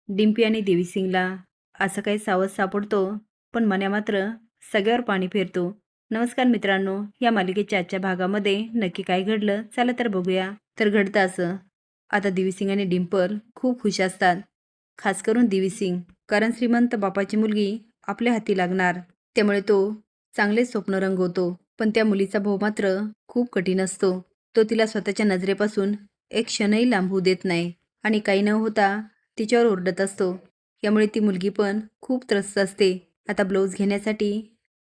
डिम्पी आणि देवीसिंगला असं काही सावध सापडतो, पण मन्या मात्र सगळ्यावर पाणी फिरतो. नमस्कार मित्रांनो, या मालिकेच्या आजच्या भागामध्ये नक्की काय घडलं चला तर बघूया. तर घडतं असं, आता देवीसिंग आणि डिम्पल खूप खुश असतात. खास करून देवीसिंग, कारण श्रीमंत बापाची मुलगी आपल्या हाती लागणार, त्यामुळे तो चांगले स्वप्न रंगवतो. पण त्या मुलीचा भाऊ मात्र खूप कठीण असतो. तो तिला स्वतःच्या नजरेपासून एक क्षणही लांब होऊ देत नाही आणि काही न होता तिच्यावर ओरडत असतो. यामुळे ती मुलगी पण खूप त्रस्त असते. आता ब्लाऊज घेण्यासाठी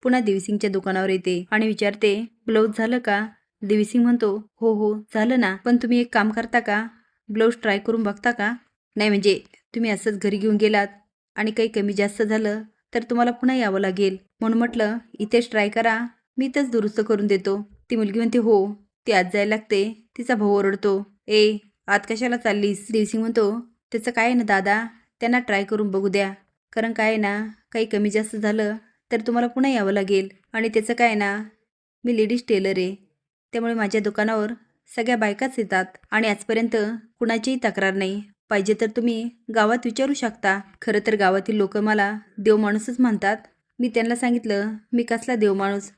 पुन्हा देवीसिंगच्या दुकानावर येते आणि विचारते, ब्लाऊज झालं का? देवीसिंग म्हणतो, हो हो झालं ना, पण तुम्ही एक काम करता का? ब्लाऊज ट्राय करून बघता का? नाही म्हणजे तुम्ही असंच घरी घेऊन गेलात आणि काही कमी जास्त झालं तर तुम्हाला पुन्हा यावं लागेल, म्हणून म्हटलं इथेच ट्राय करा, मी इथेच दुरुस्त करून देतो. ती मुलगी म्हणते, हो ती आत जायला लागते. तिचा भाऊ ओरडतो, ए आत कशाला चाललीस? देवीसिंग म्हणतो, त्याचं काय आहे ना दादा, त्यांना ट्राय करून बघू द्या, कारण काय आहे ना, काही कमी जास्त झालं तर तुम्हाला पुन्हा यावं लागेल. आणि त्याचं काय आहे ना, मी लेडीज टेलर आहे, त्यामुळे माझ्या दुकानावर सगळ्या बायकाच येतात आणि आजपर्यंत कुणाचीही तक्रार नाही. पाहिजे तर तुम्ही गावात विचारू शकता. खरं तर गावातील लोक मला देव माणूसच म्हणतात. मी त्यांना सांगितलं मी कसला देव माणूस,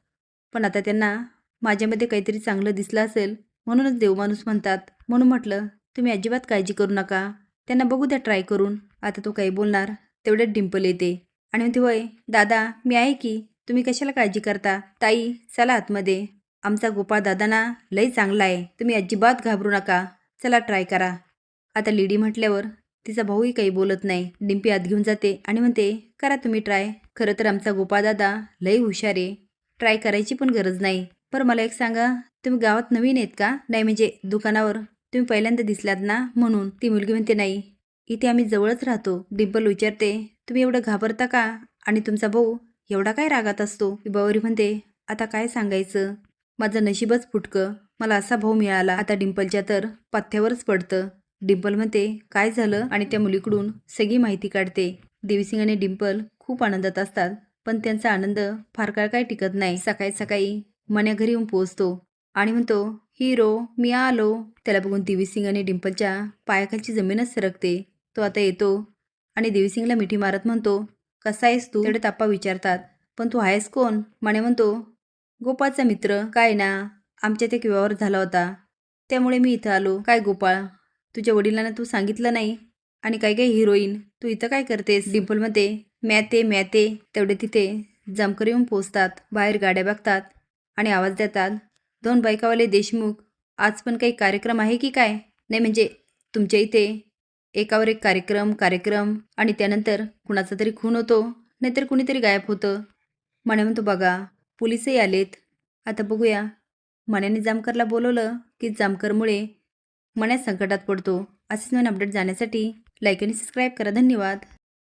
पण आता त्यांना माझ्यामध्ये काहीतरी चांगलं दिसलं असेल म्हणूनच देव माणूस म्हणतात. म्हणून म्हटलं तुम्ही अजिबात काळजी करू नका, त्यांना बघू द्या ट्राय करून. आता तो काही बोलणार तेवढ्यात डिंपल येते आणि म्हणते, वय दादा मी आहे की, तुम्ही कशाला काळजी करता? ताई चला आतमध्ये, आमचा गोपाळ दादा ना लई चांगला आहे, तुम्ही अजिबात घाबरू नका, चला ट्राय करा. आता लेडी म्हटल्यावर तिचा भाऊही काही बोलत नाही. डिंपी आत घेऊन जाते आणि म्हणते, करा तुम्ही ट्राय. खरं तर आमचा गोपाळ दादा लई हुशार आहे, ट्राय करायची पण गरज नाही. बरं मला एक सांगा, तुम्ही गावात नवीन आहेत का? नाही म्हणजे दुकानावर तुम्ही पहिल्यांदा दिसलात ना म्हणून. ती मुलगी म्हणते, नाही इथे आम्ही जवळच राहतो. डिंपल विचारते, तुम्ही एवढं घाबरता का? आणि तुमचा भाऊ एवढा काय रागात असतो? बावरी म्हणते, आता काय सांगायचं, माझं नशीबच फुटकं, मला असा भाऊ मिळाला. आता डिंपलच्या तर पथ्यावरच पडतं. डिंपल म्हणते, काय झालं? आणि त्या मुलीकडून सगळी माहिती काढते. देवीसिंग आणि डिंपल खूप आनंदात असतात, पण त्यांचा आनंद फार काळ काय टिकत नाही. सकाळी सकाळी मन्या घरी येऊन पोहोचतो आणि म्हणतो, हिरो मी आलो. त्याला बघून देवीसिंग आणि डिंपलच्या पायाखालची जमीनच सरकते. तो आता येतो आणि देवीसिंगला मिठी मारत म्हणतो, कसा आहेस तू? तेवढे ताप्पा विचारतात, पण तू आहेस कोण? मने म्हणतो, गोपाळचा मित्र. काय ना, आमच्यात एक व्यवहार झाला होता, त्यामुळे मी इथं आलो. काय गोपाळ, तुझ्या वडिलांना तू सांगितलं नाही? आणि काय काय हिरोईन, तू इथं काय करतेस? डिंपल म्हणते, म्याते. तेवढे तिथे जामकर येऊन पोचतात. बाहेर गाड्या बघतात आणि आवाज देतात, दोन बायकावाले देशमुख, आज पण काही कार्यक्रम आहे की काय? नाही म्हणजे तुमच्या इथे एकावर एक कार्यक्रम आणि त्यानंतर कुणाचा तरी खून होतो, नाहीतर कुणीतरी गायब होतं. म्हणे म्हणतो, बघा पोलिसही आलेत. आता बघूया, मण्याने जामकरला बोलवलं की जामकरमुळे मण्या संकटात पडतो. असेच नवीन अपडेट जाण्यासाठी लाईक आणि सबस्क्राईब करा. धन्यवाद.